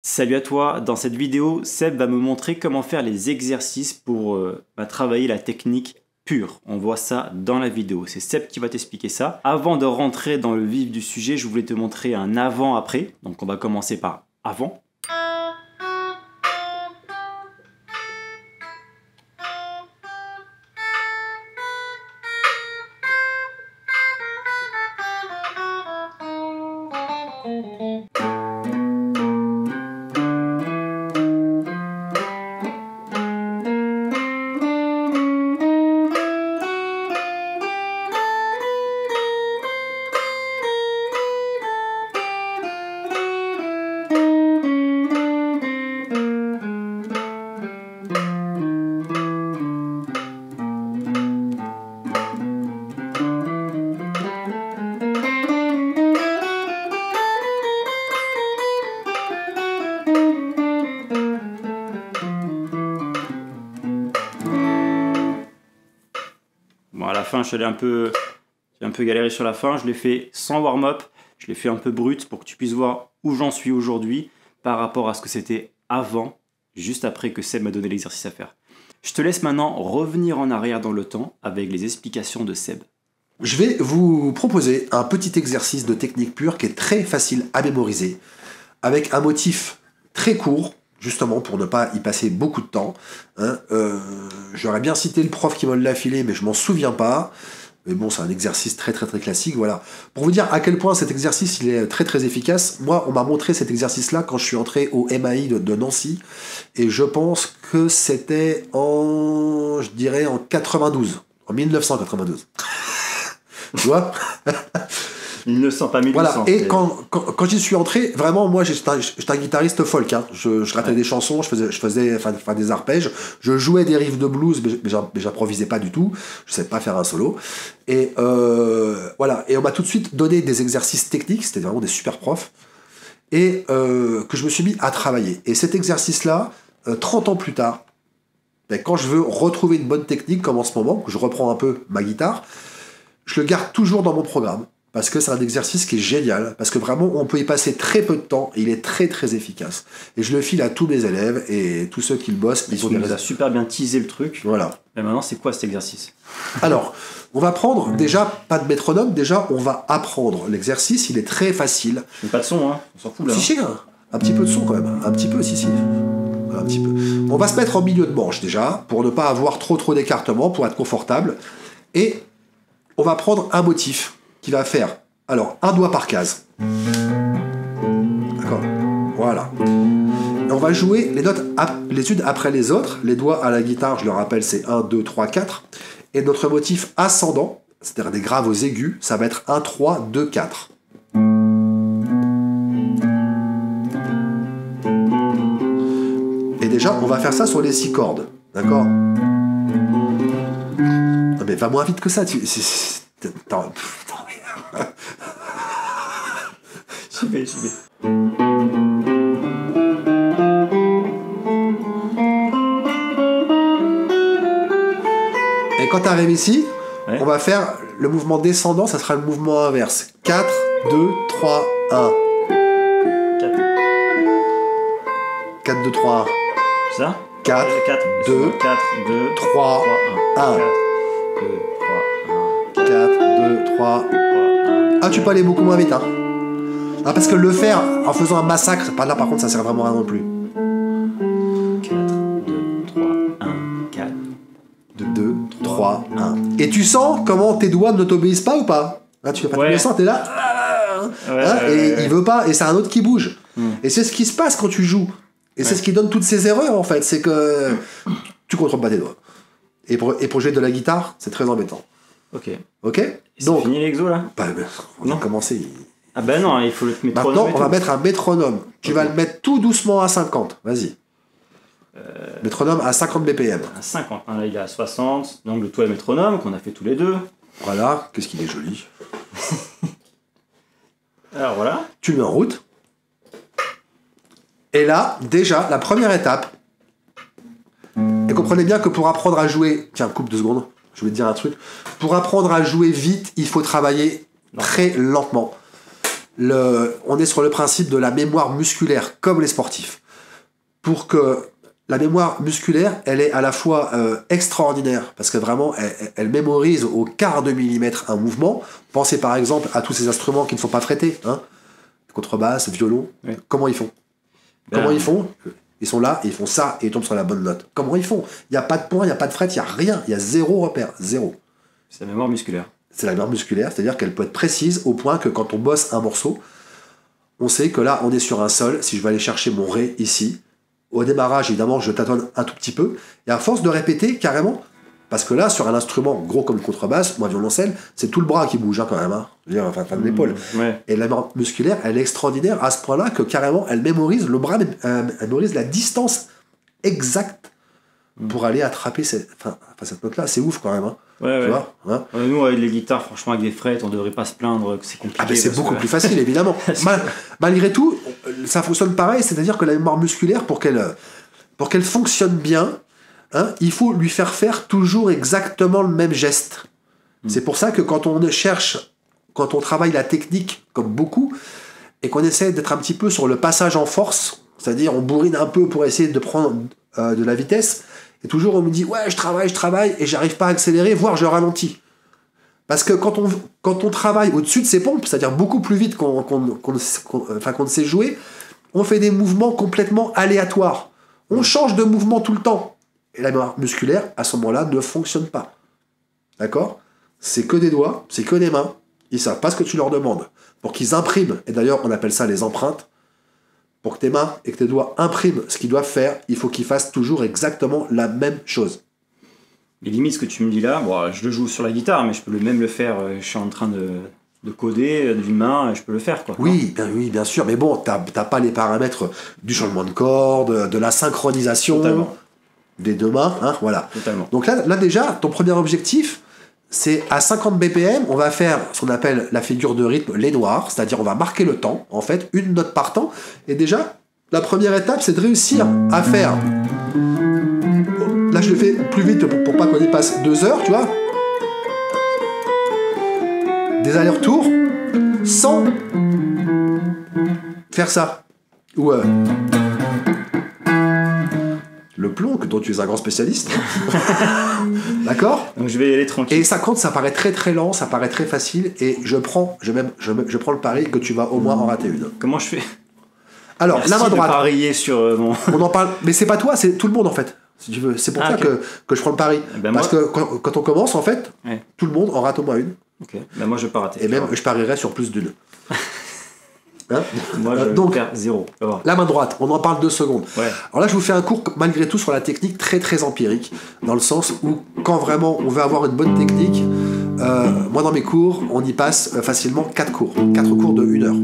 Salut à toi, dans cette vidéo, Seb va me montrer comment faire les exercices pour travailler la technique pure. On voit ça dans la vidéo, c'est Seb qui va t'expliquer ça. Avant de rentrer dans le vif du sujet, je voulais te montrer un avant-après. Donc on va commencer par avant. Bon, à la fin, j'ai un peu galéré sur la fin. Je l'ai fait sans warm-up. Je l'ai fait un peu brut pour que tu puisses voir où j'en suis aujourd'hui par rapport à ce que c'était avant, juste après que Seb m'a donné l'exercice à faire. Je te laisse maintenant revenir en arrière dans le temps avec les explications de Seb. Je vais vous proposer un petit exercice de technique pure qui est très facile à mémoriser, avec un motif très court, justement pour ne pas y passer beaucoup de temps. J'aurais bien cité le prof qui me l'a filé, mais je m'en souviens pas. Mais bon, c'est un exercice très classique, voilà. Pour vous dire à quel point cet exercice il est très efficace, moi on m'a montré cet exercice-là quand je suis entré au MAI de Nancy, et je pense que c'était en 92, en 1992. Tu vois 1900, pas 1800. Voilà, et quand j'y suis entré, vraiment, moi, j'étais un guitariste folk. Hein. Je ratais des chansons, je faisais des arpèges, je jouais des riffs de blues, mais j'improvisais pas du tout. Je savais pas faire un solo. Et voilà, et on m'a tout de suite donné des exercices techniques, c'était vraiment des super profs, et que je me suis mis à travailler. Et cet exercice-là, 30 ans plus tard, quand je veux retrouver une bonne technique, comme en ce moment, que je reprends un peu ma guitare, je le garde toujours dans mon programme. Parce que c'est un exercice qui est génial, parce que vraiment on peut y passer très peu de temps, et il est très éficace. Et je le file à tous mes élèves, et tous ceux qui le bossent, ils ont nous a super bien teasé le truc. Voilà. Et maintenant, c'est quoi cet exercice? Alors, on va prendre, déjà, pas de métronome, déjà on va apprendre l'exercice, il est très facile. Je mets pas de son, hein, on s'en fout là. Si, un petit peu de son quand même, un petit peu, si. Un petit peu. On va se mettre en milieu de manche déjà, pour ne pas avoir trop d'écartement, pour être confortable. Et on va prendre un motif qui va faire, alors, un doigt par case. D'accord. Voilà. Et on va jouer les notes les unes après les autres. Les doigts à la guitare, je le rappelle, c'est 1, 2, 3, 4. Et notre motif ascendant, c'est-à-dire des graves aux aigus, ça va être 1, 3, 2, 4. Et déjà, on va faire ça sur les 6 cordes. D'accord. Non mais va moins vite que ça. J'y vais. Et quand tu arrives ici, on va faire le mouvement descendant, ça sera le mouvement inverse. 4, 2, 3, 1. 4, 2, 3, 1. Ça 4, 2, 3, 1. 4, 2, 3. Ah, tu peux aller beaucoup moins vite, hein. Ah, parce que le faire en faisant un massacre, là par contre ça sert vraiment à rien non plus. 4, 2, 3, 1, 4. 2, 3, 1. Et tu sens comment tes doigts ne t'obéissent pas ou pas? Hein, tu fais pas tous les sens, t'es là. Et il veut pas, et c'est un autre qui bouge. Et c'est ce qui se passe quand tu joues. Et c'est ce qui donne toutes ces erreurs en fait, c'est que tu contrôles pas tes doigts. Et pour jouer de la guitare, c'est très embêtant. Ok. Donc, fini l'exo là? On a commencé. Ah ben non, il faut le métronome. Maintenant, on va mettre un métronome. Tu vas le mettre tout doucement à 50. Vas-y. Métronome à 50 BPM. À 50. Là, il est à 60. Donc le toit et métronome qu'on a fait tous les deux. Voilà. Qu'est-ce qu'il est joli. Alors voilà. Tu le mets en route. Et là, déjà, la première étape. Et comprenez bien que pour apprendre à jouer... Tiens, coupe 2 secondes. Je vais te dire un truc. Pour apprendre à jouer vite, il faut travailler très lentement. On est sur le principe de la mémoire musculaire, comme les sportifs. Pour que la mémoire musculaire, elle est à la fois extraordinaire, parce que vraiment, elle mémorise au quart de millimètre un mouvement. Pensez par exemple à tous ces instruments qui ne sont pas frettés, hein, contrebasse, violon. Oui. Comment ils font? Comment ils font? Ils sont là, ils font ça, et ils tombent sur la bonne note. Comment ils font? Il n'y a pas de point, il n'y a pas de fret, il n'y a rien, il y a zéro repère, zéro. C'est la mémoire musculaire. C'est la mémoire musculaire, c'est-à-dire qu'elle peut être précise au point que quand on bosse un morceau, on sait que là, on est sur un sol. Si je vais aller chercher mon ré ici, au démarrage, évidemment, je tâtonne un tout petit peu. Et à force de répéter, carrément, parce que là, sur un instrument gros comme le contrebasse, ou un violoncelle, c'est tout le bras qui bouge, hein, quand même. Hein. Je veux dire, enfin, de l'épaule. Ouais. Et la mémoire musculaire, elle est extraordinaire à ce point-là que carrément, elle mémorise le bras, elle mémorise la distance exacte pour aller attraper cette note-là. C'est ouf, quand même. Hein. Ouais, tu vois, hein. Nous, avec les guitares, franchement, avec des frettes, on devrait pas se plaindre que c'est compliqué. Ah, mais c'est beaucoup plus facile, évidemment. Malgré tout, ça fonctionne pareil, c'est-à-dire que la mémoire musculaire, pour qu'elle fonctionne bien, hein, il faut lui faire toujours exactement le même geste. C'est pour ça que quand on travaille la technique, comme beaucoup, et qu'on essaie d'être un petit peu sur le passage en force, c'est-à-dire on bourrine un peu pour essayer de prendre de la vitesse, et toujours on me dit ouais je travaille et j'arrive pas à accélérer, voire je ralentis. Parce que quand on travaille au-dessus de ses pompes, c'est-à-dire beaucoup plus vite qu'on ne sait jouer, on fait des mouvements complètement aléatoires. On change de mouvement tout le temps. Et la mémoire musculaire, à ce moment-là, ne fonctionne pas. D'accord? C'est que des doigts, c'est que des mains. Ils savent pas ce que tu leur demandes. Pour qu'ils impriment, et d'ailleurs on appelle ça les empreintes, pour que tes mains et que tes doigts impriment ce qu'ils doivent faire, il faut qu'ils fassent toujours exactement la même chose. Et limite, ce que tu me dis là, bon, je le joue sur la guitare, mais je peux même le faire. Je suis en train de coder d'une main, je peux le faire. Quoi, oui, bien sûr, mais bon, t'as pas les paramètres du changement de corde, de la synchronisation. Totalement. Des deux mains, hein, voilà. Totalement. Donc là déjà, ton premier objectif, c'est à 50 BPM, on va faire ce qu'on appelle la figure de rythme, les noirs, c'est-à-dire on va marquer le temps, en fait, une note par temps. Et déjà, la première étape, c'est de réussir à faire... Là, je le fais plus vite pour pas qu'on y passe 2 heures, tu vois. Des allers-retours, sans faire ça. Ou... le plomb, dont tu es un grand spécialiste. D'accord? Donc je vais y aller tranquille. Et ça compte, ça paraît très très lent, ça paraît très facile, et je prends le pari que tu vas au moins en rater une. Comment je fais? Alors, merci la main droite. De parier sur mon... On en parle, mais c'est pas toi, c'est tout le monde en fait. Si tu veux. C'est pour ça okay. que je prends le pari. Ben parce que quand on commence, en fait, tout le monde en rate au moins une. Ok. Ben moi je vais pas rater. Et même je parierais sur plus d'une. Hein? Moi je donc, perds 0. La main droite, on en parle 2 secondes. Ouais. Alors là, je vous fais un cours malgré tout sur la technique très très empirique, dans le sens où quand vraiment on veut avoir une bonne technique, moi dans mes cours, on y passe facilement 4 cours. 4 cours de 1 heure.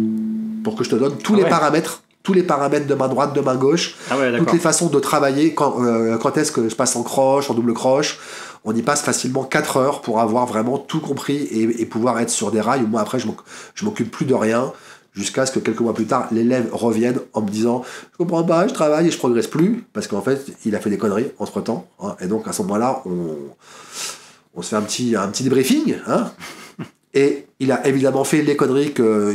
Pour que je te donne tous les paramètres. Tous les paramètres de main droite, de main gauche, toutes les façons de travailler, quand est-ce que je passe en croche, en double croche, on y passe facilement 4 heures pour avoir vraiment tout compris et pouvoir être sur des rails où moi après je m'occupe plus de rien jusqu'à ce que quelques mois plus tard l'élève revienne en me disant je comprends pas, je travaille et je progresse plus parce qu'en fait il a fait des conneries entre temps, hein, et donc à ce moment-là on se fait un petit débriefing, hein. Et il a évidemment fait les conneries que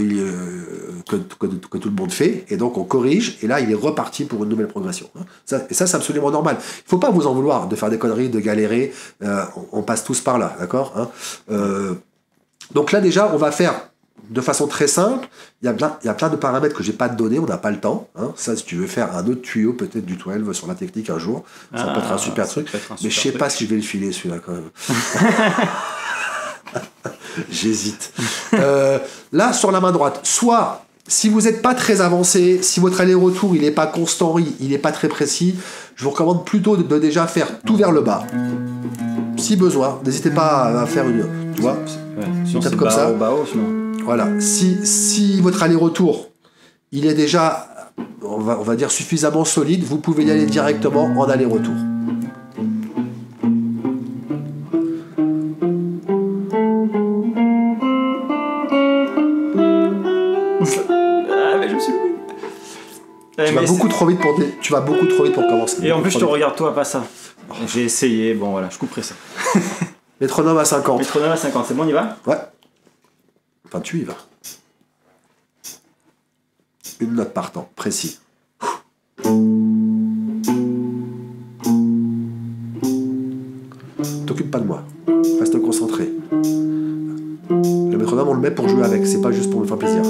tout le monde fait, et donc on corrige, et là il est reparti pour une nouvelle progression. Et ça c'est absolument normal. Il ne faut pas vous en vouloir de faire des conneries, de galérer, on passe tous par là, d'accord, hein. Donc là déjà on va faire de façon très simple, il y a plein de paramètres que j'ai pas donné, on n'a pas le temps, hein. Ça si tu veux faire un autre tuyau peut-être du 12 sur la technique un jour, ça peut être un super truc, mais je sais pas si je vais le filer celui-là quand même. J'hésite. Là, sur la main droite, soit si vous n'êtes pas très avancé, si votre aller-retour il n'est pas constant, il n'est pas très précis, je vous recommande plutôt de déjà faire tout vers le bas. Si besoin, n'hésitez pas à faire une, tu vois, une tape comme ça. Voilà. Si votre aller-retour il est déjà, on va dire suffisamment solide, vous pouvez y aller directement en aller-retour. Tu vas beaucoup trop vite pour commencer. Et en plus, je te regarde toi, pas ça. J'ai essayé, bon voilà, je couperai ça. Métronome à 50. Métronome à 50, c'est bon, on y va? Ouais. Enfin, tu y vas. une note par temps, précis. T'occupe pas de moi. Reste concentré. Le métronome, on le met pour jouer avec, c'est pas juste pour me faire plaisir.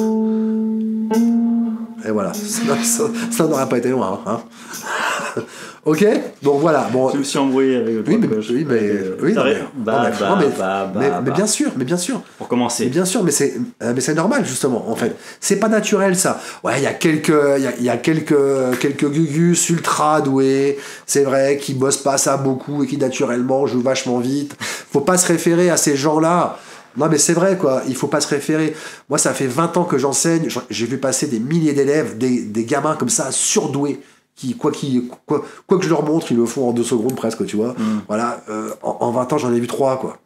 Et voilà, ça n'aurait pas été loin. Hein. Ok, donc voilà. Bon, je me suis embrouillé avec le mais bien sûr. Pour commencer. Mais bien sûr, mais c'est normal justement. En fait, c'est pas naturel ça. Ouais, il y a quelques gugus ultra doués, c'est vrai, qui bossent pas ça beaucoup et qui naturellement jouent vachement vite. Faut pas se référer à ces gens-là. Non mais c'est vrai quoi, il faut pas se référer. Moi ça fait 20 ans que j'enseigne, j'ai vu passer des milliers d'élèves, des gamins comme ça, surdoués, qui quoi que je leur montre, ils le font en 2 secondes presque, tu vois. Voilà, en 20 ans j'en ai vu 3 quoi.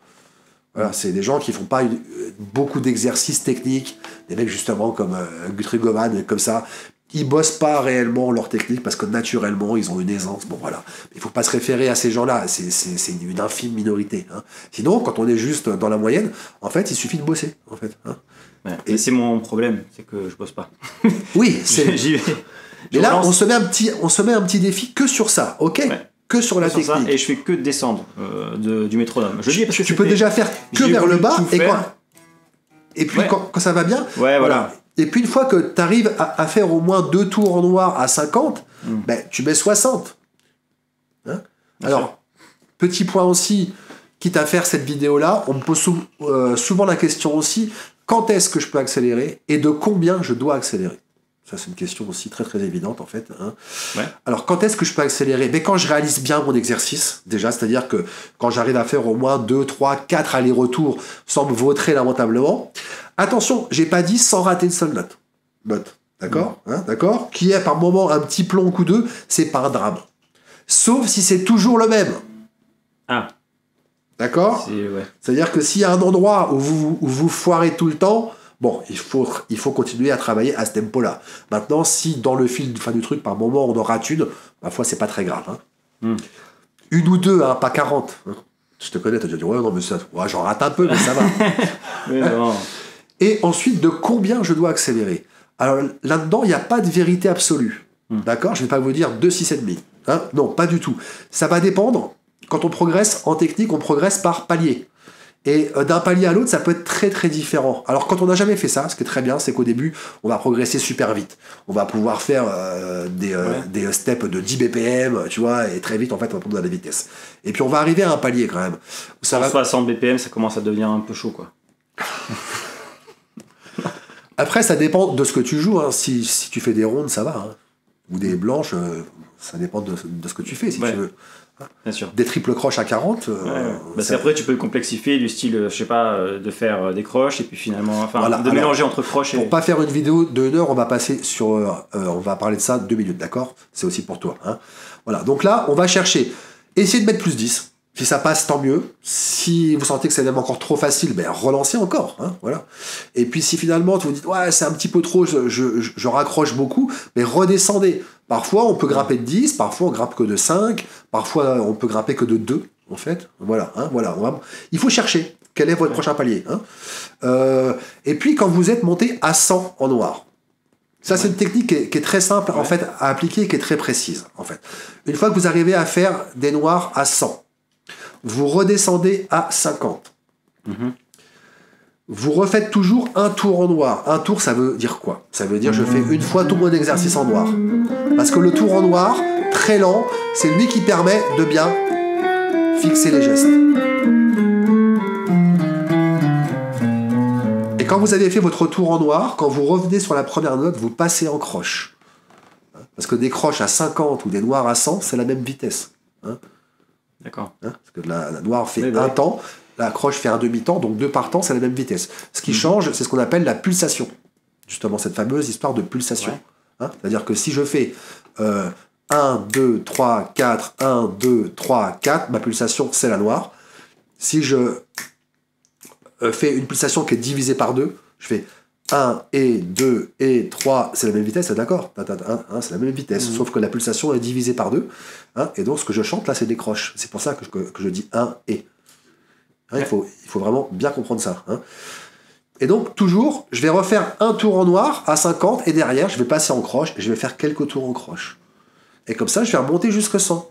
Voilà, c'est des gens qui font pas beaucoup d'exercices techniques, des mecs justement comme Guthrie Govan, comme ça. Ils bossent pas réellement leur technique parce que naturellement ils ont une aisance. Bon voilà, il faut pas se référer à ces gens-là, c'est une infime minorité. Hein. Sinon, quand on est juste dans la moyenne, en fait, il suffit de bosser. En fait. Hein. Ouais, et c'est mon problème, c'est que je bosse pas. Oui, c'est. J'y vais. Mais là, on se met un petit défi que sur ça, ok? Ouais. Que sur la technique. Ça, et je fais que descendre du métronome. Je dis parce que tu peux déjà faire que vers le bas et puis quand ça va bien. Ouais, voilà. Et puis une fois que tu arrives à faire au moins 2 tours en noir à 50, ben, tu mets 60. Hein? Alors, petit point aussi, quitte à faire cette vidéo-là, on me pose souvent la question aussi, quand est-ce que je peux accélérer et de combien je dois accélérer? Ça, c'est une question aussi très très évidente en fait. Hein. Ouais. Alors, quand est-ce que je peux accélérer? Mais quand je réalise bien mon exercice, déjà, c'est-à-dire que quand j'arrive à faire au moins 2, 3, 4 allers-retours sans me vautrer lamentablement. Attention, j'ai pas dit sans rater une seule note. D'accord? Hein, d'accord? Qui est par moment un petit plomb coup 2, c'est pas un drame. Sauf si c'est toujours le même. Ah. D'accord? Ouais. C'est-à-dire que s'il y a un endroit où vous foirez tout le temps, bon, il faut continuer à travailler à ce tempo-là. Maintenant, si dans le fil du truc, par moment, on en rate une, ma foi, c'est pas très grave. Hein. Une ou deux, hein, pas 40. Hein. Je te connais, tu vas dire, ouais, non, mais ça, ouais, j'en rate un peu, mais ça va. Mais non. Et ensuite, de combien je dois accélérer? Alors là-dedans, il n'y a pas de vérité absolue. D'accord? Je ne vais pas vous dire 2, 6,5. Hein? Non, pas du tout. Ça va dépendre. Quand on progresse en technique, on progresse par palier. Et d'un palier à l'autre, ça peut être très très différent. Alors quand on n'a jamais fait ça, ce qui est très bien, c'est qu'au début, on va progresser super vite. On va pouvoir faire des steps de 10 BPM, tu vois, et très vite, en fait, on va prendre de la vitesse. Et puis on va arriver à un palier quand même. Où ça va... 60 BPM, ça commence à devenir un peu chaud, quoi. Après, ça dépend de ce que tu joues. Hein. Si tu fais des rondes, ça va. Hein. Ou des blanches, ça dépend de ce que tu fais, si tu veux. Bien sûr. Des triples croches à 40. Parce qu'après, tu peux complexifier du style, je sais pas, de faire des croches et puis finalement, voilà. De mélanger entre croches et. Pour pas faire une vidéo de 1 heure, on va passer sur. On va parler de ça 2 minutes, d'accord? C'est aussi pour toi. Hein. Voilà. Donc là, on va chercher. Essayez de mettre plus 10. Si ça passe, tant mieux. Si vous sentez que c'est même encore trop facile, ben relancez encore. Hein, voilà. Et puis si finalement vous dites ouais c'est un petit peu trop, je raccroche beaucoup, mais redescendez. Parfois on peut grimper de 10, parfois on grimpe que de 5, parfois on peut grimper que de 2, en fait. Voilà. Hein, voilà. Il faut chercher quel est votre prochain palier. Hein. Et puis quand vous êtes monté à 100 en noir. Ça, c'est une technique qui est très simple en fait à appliquer et qui est très précise. En fait. Une fois que vous arrivez à faire des noirs à 100, vous redescendez à 50. Vous refaites toujours un tour en noir. Un tour, ça veut dire quoi? Ça veut dire je fais une fois tout mon exercice en noir. Parce que le tour en noir, très lent, c'est lui qui permet de bien fixer les gestes. Et quand vous avez fait votre tour en noir, quand vous revenez sur la première note, vous passez en croche. Parce que des croches à 50 ou des noirs à 100, c'est la même vitesse. Hein? D'accord. Hein, parce que la noire fait un temps, la croche fait un demi-temps, donc 2 par temps, c'est la même vitesse. Ce qui change, c'est ce qu'on appelle la pulsation. Justement, cette fameuse histoire de pulsation. Ouais. Hein, c'est-à-dire que si je fais 1, 2, 3, 4, 1, 2, 3, 4, ma pulsation, c'est la noire. Si je fais une pulsation qui est divisée par 2, je fais 1 et 2 et 3, c'est la même vitesse, d'accord, c'est la même vitesse, sauf que la pulsation est divisée par 2, hein, et donc ce que je chante là, c'est des croches. C'est pour ça que je dis 1 et. Hein, il faut vraiment bien comprendre ça. Hein. Et donc, toujours, je vais refaire un tour en noir à 50 et derrière, je vais passer en croche et je vais faire quelques tours en croche. Et comme ça, je vais remonter jusqu'à 100.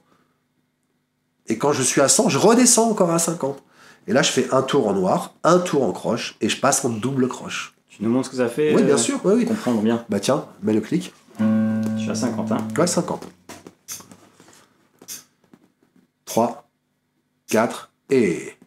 Et quand je suis à 100, je redescends encore à 50. Et là, je fais un tour en noir, un tour en croche et je passe en double croche. Tu nous montres ce que ça fait Oui, bien sûr. Oui. Comprendre bien. Bah tiens, mets le clic. Je suis à 50, hein. Ouais, 50. 3, 4 et...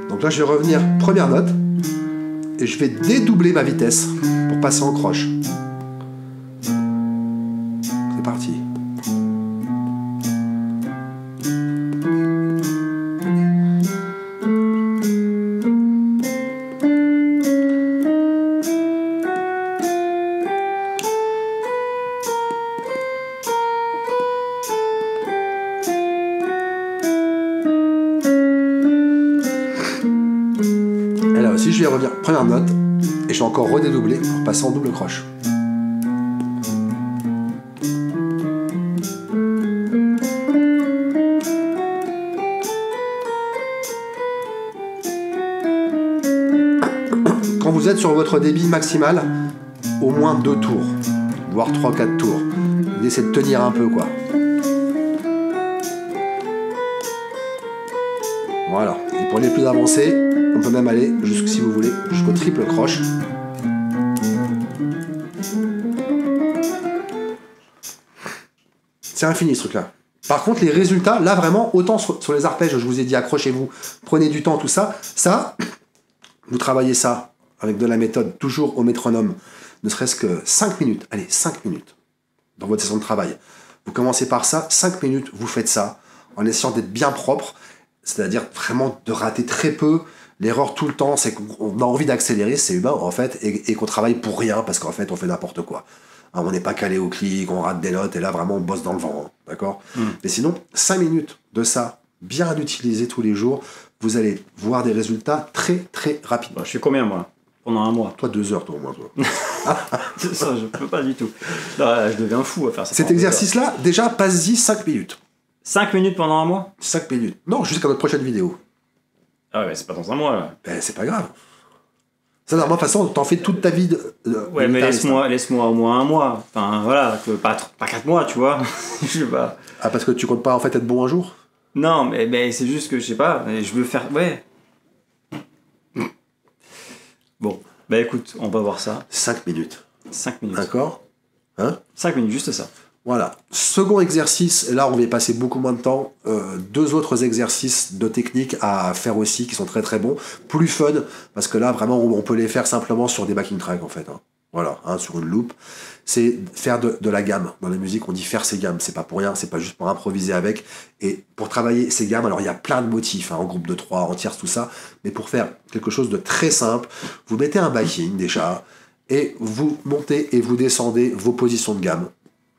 Donc là, je vais revenir première note et je vais dédoubler ma vitesse pour passer en croche. C'est parti. Et là aussi, je vais revenir première note et je vais encore redédoubler pour passer en double croche. Quand vous êtes sur votre débit maximal, au moins 2 tours, voire 3-4 tours. Essayez de tenir un peu, quoi. Voilà. Et pour les plus avancés, on peut même aller, si vous voulez, jusqu'au triple croche. C'est infini ce truc-là. Par contre, les résultats, là vraiment, autant sur les arpèges, je vous ai dit accrochez-vous, prenez du temps, tout ça. Ça, vous travaillez ça avec de la méthode, toujours au métronome, ne serait-ce que 5 minutes. Allez, 5 minutes dans votre session de travail. Vous commencez par ça, 5 minutes, vous faites ça, en essayant d'être bien propre, c'est-à-dire vraiment de rater très peu. L'erreur tout le temps, c'est qu'on a envie d'accélérer, c'est humain en fait, et qu'on travaille pour rien, parce qu'en fait, on fait n'importe quoi. Hein, on n'est pas calé au clic, on rate des notes, et là, vraiment, on bosse dans le vent, hein, d'accord. Mais sinon, 5 minutes de ça, bien utilisé tous les jours, vous allez voir des résultats très, très rapidement. Je fais combien, moi? Pendant un mois. Toi, 2 heures, toi, au moins, toi. C'est ça, je peux pas du tout. Là, je deviens fou à faire ça. Cet exercice-là, déjà, passe-y 5 minutes. 5 minutes pendant un mois? 5 minutes. Non, jusqu'à notre prochaine vidéo. Ah ouais, c'est pas dans un mois, là. Ben, c'est pas grave. Ça, de toute façon, t'en fais toute ta vie ouais, mais laisse-moi au moins un mois. Enfin, voilà, que pas 4 mois, tu vois. Je sais pas. Ah, parce que tu comptes pas, en fait, être bon un jour? Non, mais c'est juste que, je sais pas, je veux faire... Ouais. Bon, bah écoute, on va voir ça. 5 minutes. 5 minutes. D'accord? Hein? 5 minutes, juste ça. Voilà. Second exercice, et là on va y passer beaucoup moins de temps. 2 autres exercices de technique à faire aussi qui sont très très bons. Plus fun, parce que là vraiment on peut les faire simplement sur des backing tracks en fait. Hein. Voilà, hein, sur une loop. C'est faire de la gamme. Dans la musique on dit faire ses gammes. C'est pas pour rien, c'est pas juste pour improviser avec. Et pour travailler ces gammes, alors il y a plein de motifs, hein, en groupe de 3, en tierce, tout ça. Mais pour faire quelque chose de très simple, vous mettez un backing déjà, et vous montez et vous descendez vos positions de gamme.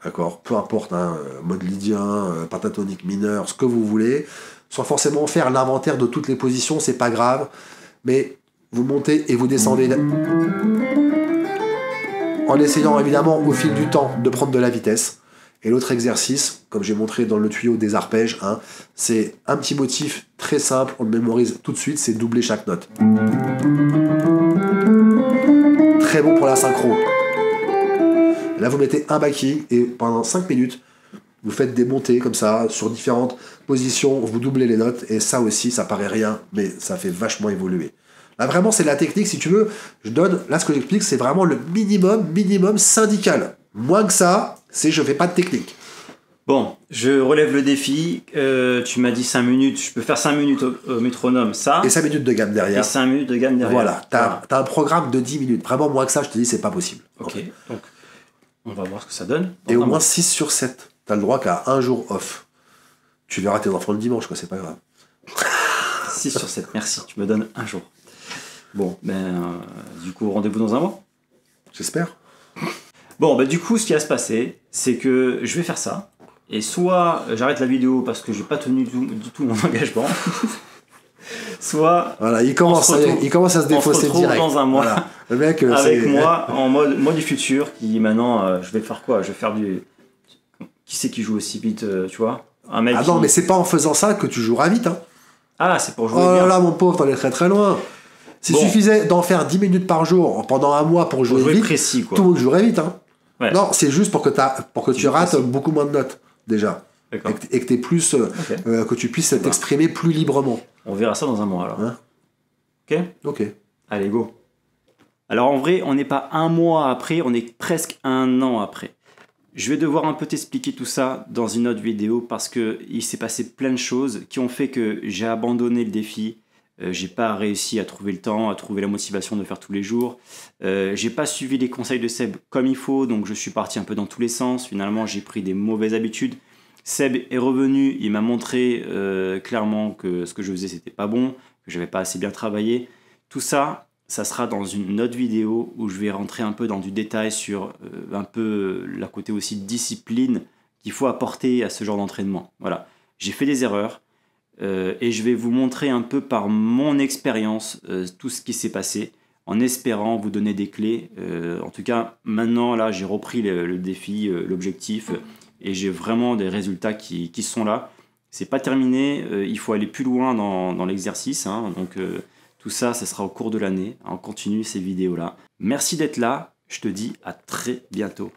D'accord, peu importe, hein, mode lydien, pentatonique mineur, ce que vous voulez, sans forcément faire l'inventaire de toutes les positions, c'est pas grave, mais vous montez et vous descendez en essayant évidemment au fil du temps de prendre de la vitesse. Et l'autre exercice, comme j'ai montré dans le tuyau des arpèges, hein, c'est un petit motif très simple, on le mémorise tout de suite, c'est doubler chaque note. Très bon pour la synchro. Là, vous mettez un backing et pendant 5 minutes, vous faites des montées comme ça, sur différentes positions, vous doublez les notes, et ça aussi, ça paraît rien, mais ça fait vachement évoluer. Là, vraiment, c'est la technique, si tu veux, là, ce que j'explique, c'est vraiment le minimum syndical. Moins que ça, je fais pas de technique. Bon, je relève le défi. Tu m'as dit 5 minutes. Je peux faire 5 minutes au métronome, ça. Et 5 minutes de gamme derrière. Et 5 minutes de gamme derrière. Voilà, t'as un programme de 10 minutes. Vraiment, moins que ça, je te dis, c'est pas possible. Ok, donc on va voir ce que ça donne. Et au moins 6 sur 7. T'as le droit qu'à un jour off. Tu verras tes enfants le dimanche, quoi, c'est pas grave. 6 sur 7, merci. Tu me donnes un jour. Bon, du coup, rendez-vous dans un mois. J'espère. Bon, du coup, ce qui va se passer, c'est que je vais faire ça. Et soit j'arrête la vidéo parce que j'ai pas tenu du tout mon engagement. Soit voilà, il commence à se défausser direct. Dans un mois. Voilà. Le mec, avec moi en mode du futur qui maintenant je vais faire quoi? Je vais faire du. Qui c'est qui joue aussi vite, tu vois? Un mec. Ah non, mais c'est pas en faisant ça que tu joueras vite. Hein. Ah, c'est pour jouer. Oh bien. là là, mon pauvre, t'en es très très loin. S'il suffisait d'en faire 10 minutes par jour pendant un mois pour jouer vite, précis, quoi. tout le monde jouerait vite. Hein. Ouais. Non, c'est juste pour que tu rates beaucoup moins de notes, déjà. Et que t'aies plus, que tu puisses t'exprimer plus librement. On verra ça dans un mois, alors. Hein? Ok. Allez, go. Alors, en vrai, on n'est pas un mois après, on est presque un an après. Je vais devoir un peu t'expliquer tout ça dans une autre vidéo parce qu'il s'est passé plein de choses qui ont fait que j'ai abandonné le défi. J'ai pas réussi à trouver le temps, à trouver la motivation de faire tous les jours. J'ai pas suivi les conseils de Seb comme il faut, donc je suis parti un peu dans tous les sens. Finalement, j'ai pris des mauvaises habitudes. Seb est revenu, il m'a montré clairement que ce que je faisais c'était pas bon, que j'avais pas assez bien travaillé. Tout ça, ça sera dans une autre vidéo où je vais rentrer un peu dans du détail sur un peu la côté aussi de discipline qu'il faut apporter à ce genre d'entraînement. Voilà, j'ai fait des erreurs. Et je vais vous montrer un peu par mon expérience tout ce qui s'est passé en espérant vous donner des clés. En tout cas, maintenant, là, j'ai repris le défi, l'objectif et j'ai vraiment des résultats qui sont là. C'est pas terminé, il faut aller plus loin dans l'exercice. Hein, donc, tout ça, ça sera au cours de l'année. On continue ces vidéos-là. Merci d'être là. Je te dis à très bientôt.